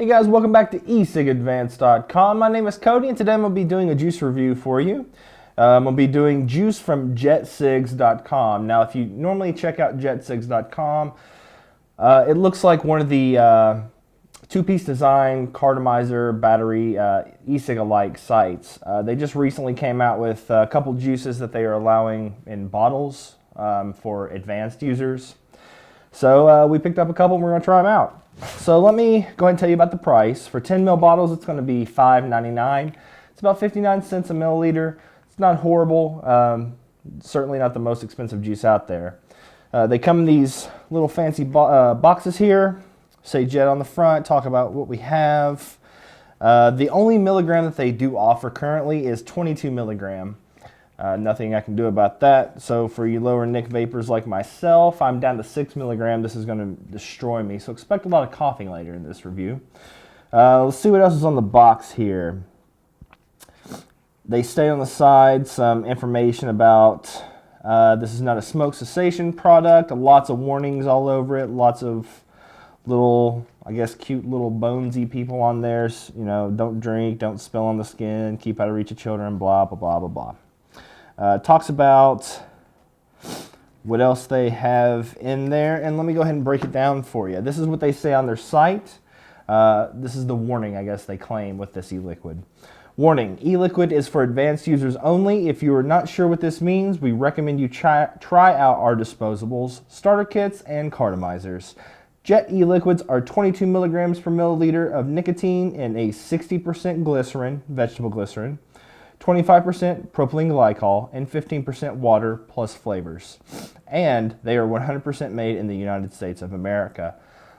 Hey guys, welcome back to ecigadvanced.com. My name is Cody, and today I'm going to be doing a juice review for you. I'm going to be doing juice from Jetcigs.com. Now, if you normally check out Jetcigs.com, it looks like one of the two-piece design, cartomizer, battery, e-cig-alike sites. They just recently came out with a couple juices that they are allowing in bottles for advanced users. So we picked up a couple and we're going to try them out. So let me go ahead and tell you about the price. For 10 ml bottles, it's going to be $5.99. It's about 59 cents a milliliter. It's not horrible. Certainly not the most expensive juice out there. They come in these little fancy boxes here. Say Jet on the front, talk about what we have. The only milligram that they do offer currently is 22 milligram. Nothing I can do about that. So for you lower nic vapors like myself, I'm down to 6 milligram. This is going to destroy me. So expect a lot of coughing later in this review. Let's see what else is on the box here. They state on the side some information about this is not a smoke cessation product. Lots of warnings all over it. Lots of little, I guess, cute little bonesy people on there. You know, don't drink, don't spill on the skin, keep out of reach of children, blah, blah, blah, blah, blah. Talks about what else they have in there, and let me go ahead and break it down for you. This is what they say on their site. This is the warning, I guess, they claim with this e-liquid. Warning, e-liquid is for advanced users only. If you are not sure what this means, we recommend you try out our disposables, starter kits, and cartomizers. Jet e-liquids are 22 milligrams per milliliter of nicotine and a 60% glycerin, vegetable glycerin, 25% propylene glycol, and 15% water plus flavors. And they are 100% made in the United States of America.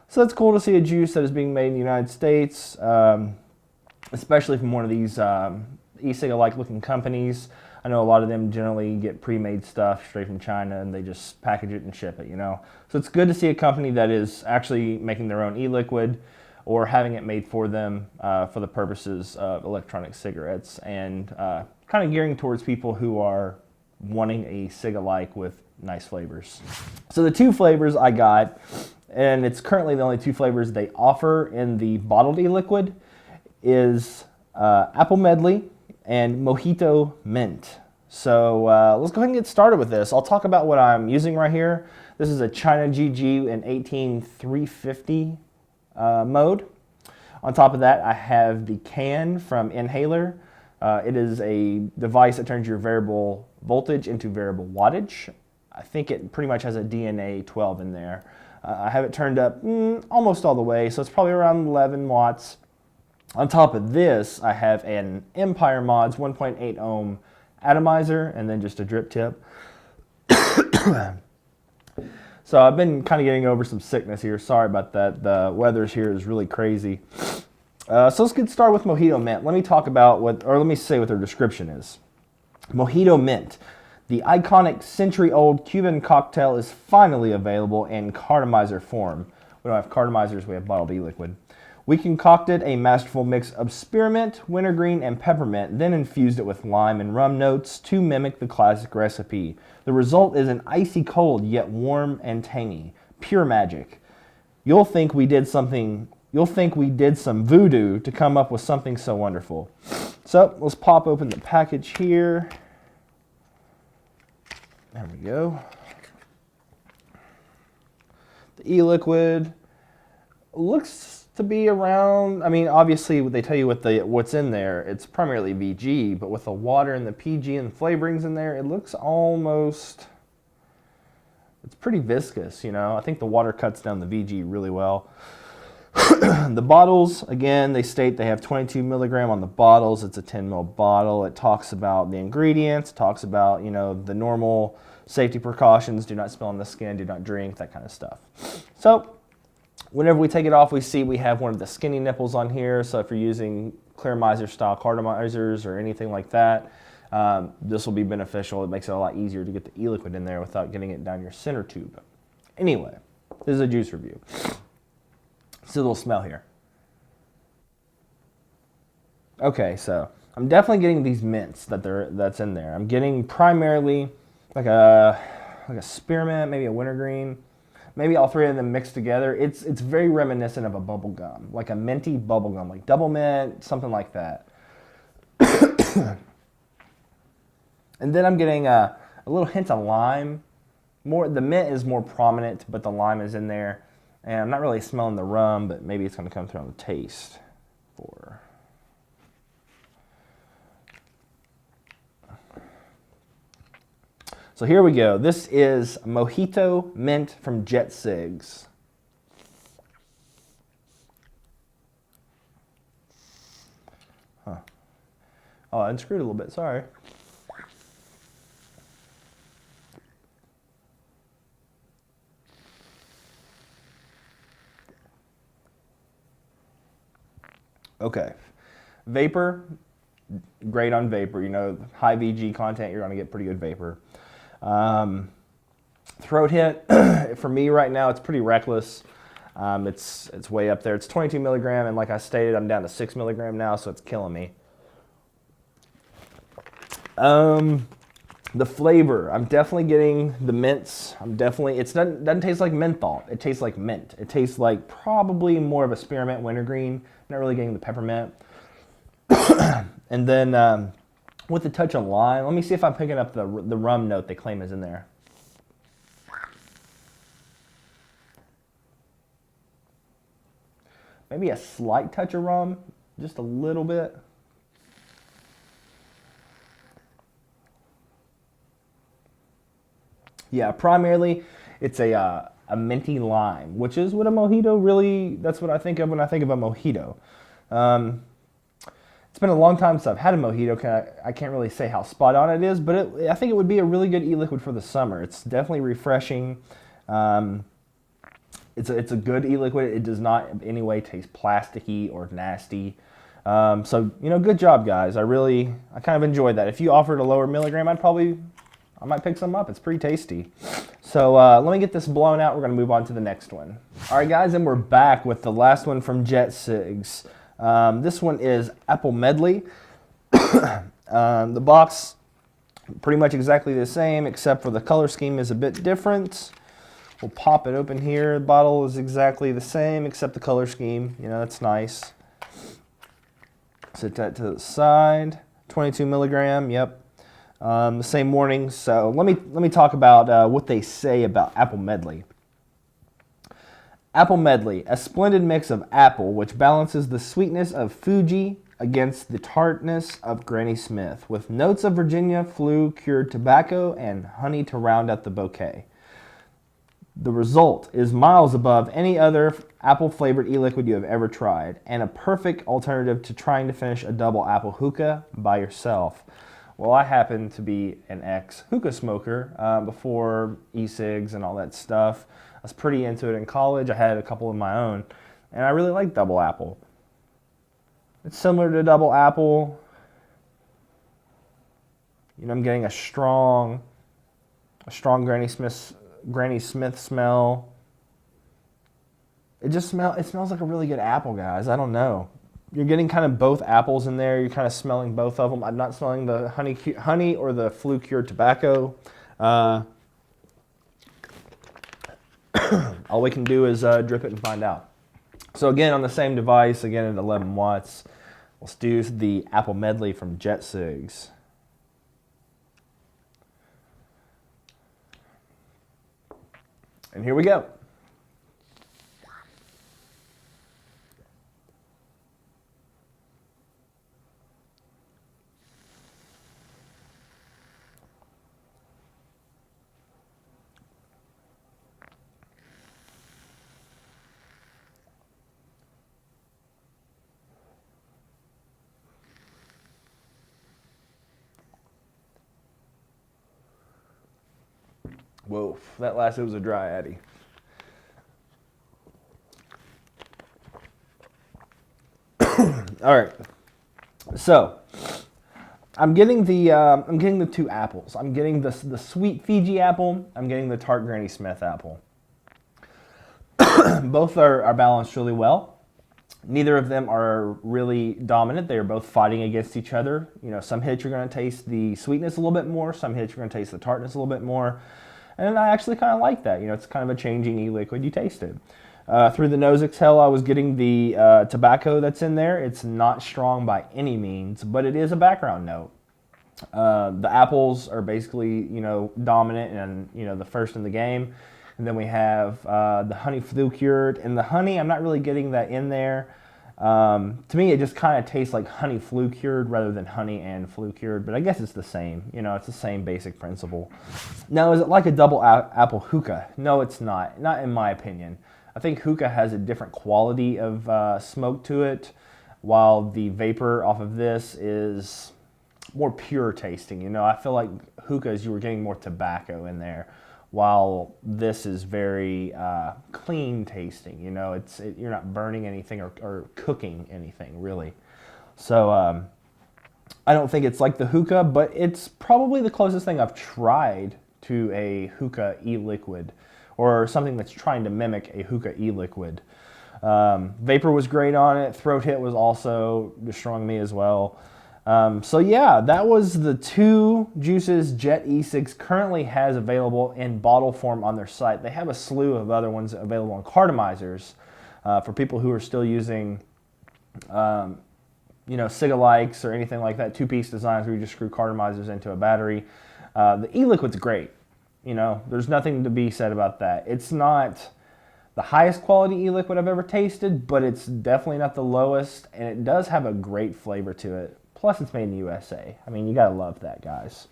So that's cool to see a juice that is being made in the United States, especially from one of these e-cig-alike looking companies. I know a lot of them generally get pre-made stuff straight from China and they just package it and ship it, you know. So it's good to see a company that is actually making their own e-liquid or having it made for them for the purposes of electronic cigarettes, and kind of gearing towards people who are wanting a cig-alike with nice flavors. So the two flavors I got, and it's currently the only two flavors they offer in the bottled e-liquid, is Apple Medley and Mojito Mint. So let's go ahead and get started with this. I'll talk about what I'm using right here. This is a China GG in 18350 mode. On top of that, I have the can from Inhaler. It is a device that turns your variable voltage into variable wattage. I think it pretty much has a DNA 12 in there. I have it turned up almost all the way, so it's probably around 11 watts. On top of this, I have an Empire Mods 1.8 ohm atomizer and then just a drip tip. So I've been kind of getting over some sickness here. Sorry about that. The weather here is really crazy. So let's get started with Mojito Mint. Let me talk about let me say what their description is. Mojito Mint. The iconic century-old Cuban cocktail is finally available in cartomizer form. We don't have cartomizers, we have bottled e-liquid. We concocted a masterful mix of spearmint, wintergreen, and peppermint, then infused it with lime and rum notes to mimic the classic recipe. The result is an icy cold, yet warm and tangy. Pure magic. You'll think we did some voodoo to come up with something so wonderful. So let's pop open the package here. There we go. The e-liquid looks to be around, I mean, obviously they tell you what's in there. It's primarily VG, but with the water and the PG and the flavorings in there, it looks almost, it's pretty viscous, you know. I think the water cuts down the VG really well. The bottles, again, they state they have 22 milligram on the bottles. It's a 10 ml bottle. It talks about the ingredients, talks about, you know, the normal safety precautions. Do not spill on the skin, do not drink, that kind of stuff. So whenever we take it off, we see we have one of the skinny nipples on here. So if you're using Clearmizer style cartomizers or anything like that, this will be beneficial. It makes it a lot easier to get the e-liquid in there without getting it down your center tube. Anyway, this is a juice review. See a little smell here. Okay, so I'm definitely getting these mints that's in there. I'm getting primarily like a spearmint, maybe a wintergreen. maybe all three of them mixed together. It's very reminiscent of a bubble gum, like a minty bubble gum, like double mint, something like that. And then I'm getting a little hint of lime. The mint is more prominent, but the lime is in there. And I'm not really smelling the rum, but maybe it's going to come through on the taste. So here we go. This is Mojito Mint from Jetcigs. Huh. Oh, I unscrewed a little bit, sorry. Okay, vapor, great on vapor. You know, high VG content, you're gonna get pretty good vapor. Throat hit, for me right now, it's pretty reckless. It's way up there. It's 22 milligram, and like I stated, I'm down to 6 milligram now, so it's killing me. The flavor, I'm definitely getting the mints. It doesn't taste like menthol. It tastes like mint. It tastes like probably more of a spearmint wintergreen. Not really getting the peppermint. And then with a touch of lime, let me see if I'm picking up the rum note they claim is in there. Maybe a slight touch of rum, just a little bit. Yeah, primarily it's a minty lime, which is what a mojito really, that's what I think of when I think of a mojito. It's been a long time since I've had a mojito. I can't really say how spot on it is, but I think it would be a really good e-liquid for the summer. It's definitely refreshing. It's a good e-liquid. It does not in any way taste plasticky or nasty. So, you know, good job, guys. I kind of enjoyed that. If you offered a lower milligram, I might pick some up. It's pretty tasty. So let me get this blown out. We're going to move on to the next one. All right, guys, and we're back with the last one from Jetcigs. This one is Apple Medley. The box, pretty much exactly the same, except for the color scheme is a bit different. We'll pop it open here. The bottle is exactly the same, except the color scheme. You know, that's nice. Set that to the side. 22 milligram, yep. The same warning. So let me talk about what they say about Apple Medley. Apple Medley, a splendid mix of apple which balances the sweetness of Fuji against the tartness of Granny Smith, with notes of Virginia flue-cured tobacco and honey to round out the bouquet. The result is miles above any other apple-flavored e-liquid you have ever tried, and a perfect alternative to trying to finish a double apple hookah by yourself. Well, I happen to be an ex-hookah smoker before e-cigs and all that stuff. I was pretty into it in college. I had a couple of my own, and I really like double apple. It's similar to double apple. You know, I'm getting a strong Granny Smith smell. It smells like a really good apple, guys. I don't know. You're getting kind of both apples in there. You're kind of smelling both of them. I'm not smelling the honey or the flue-cured tobacco. All we can do is drip it and find out. So again, on the same device, again at 11 watts, let's do the Apple Medley from Jetcigs. And here we go. Whoa, that last, it was a dry addy. All right, so I'm getting the two apples. I'm getting the sweet Fiji apple. I'm getting the tart Granny Smith apple. Both are balanced really well. Neither of them are really dominant. They are both fighting against each other. You know, some hits you're going to taste the sweetness a little bit more. Some hits you're going to taste the tartness a little bit more. And I actually kind of like that. You know, it's kind of a changing e-liquid. You taste it. Through the nose exhale, I was getting the tobacco that's in there. It's not strong by any means, but it is a background note. The apples are basically, you know, dominant and, you know, the first in the game. And then we have the honey flu cured. And the honey, I'm not really getting that in there. To me, it just kind of tastes like honey flu cured rather than honey and flu cured. But I guess it's the same. You know, it's the same basic principle. Now, is it like a double apple hookah? No, it's not. Not in my opinion. I think hookah has a different quality of smoke to it, while the vapor off of this is more pure tasting. You know, I feel like hookahs, you were getting more tobacco in there, while this is very clean tasting. You know, you're not burning anything or cooking anything really. So I don't think it's like the hookah, but it's probably the closest thing I've tried to a hookah e-liquid, or something that's trying to mimic a hookah e-liquid. Vapor was great on it. Throat hit was also destroying me as well. So yeah, that was the 2 juices Jet Cigs currently has available in bottle form on their site. They have a slew of other ones available in cartomizers for people who are still using, you know, Cigalikes or anything like that, 2-piece designs where you just screw cartomizers into a battery. The e-liquid's great. You know, there's nothing to be said about that. It's not the highest quality e-liquid I've ever tasted, but it's definitely not the lowest, and it does have a great flavor to it. Plus, it's made in the USA. I mean, you gotta love that, guys.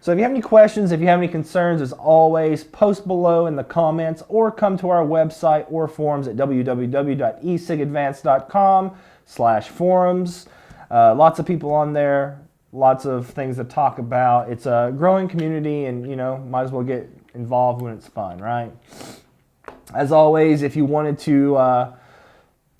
So if you have any questions, if you have any concerns, as always, post below in the comments or come to our website or forums at www.ecigadvanced.com/forums. Lots of people on there. Lots of things to talk about. It's a growing community, and, you know, might as well get involved when it's fun, right? As always, if you wanted to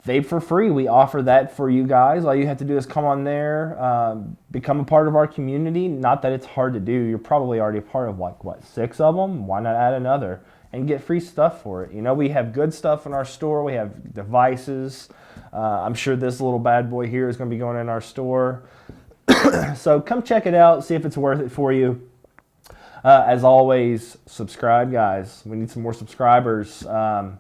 vape for free, we offer that for you guys. All you have to do is come on there, become a part of our community. Not that it's hard to do. You're probably already a part of, like, what, 6 of them? Why not add another and get free stuff for it? You know, we have good stuff in our store. We have devices. I'm sure this little bad boy here is going to be going in our store. So come check it out, see if it's worth it for you. As always, subscribe, guys. We need some more subscribers. I'm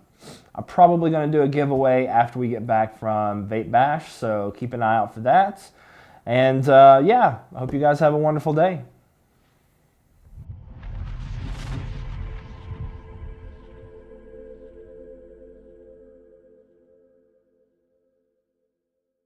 probably going to do a giveaway after we get back from Vape Bash, so keep an eye out for that. And yeah, I hope you guys have a wonderful day.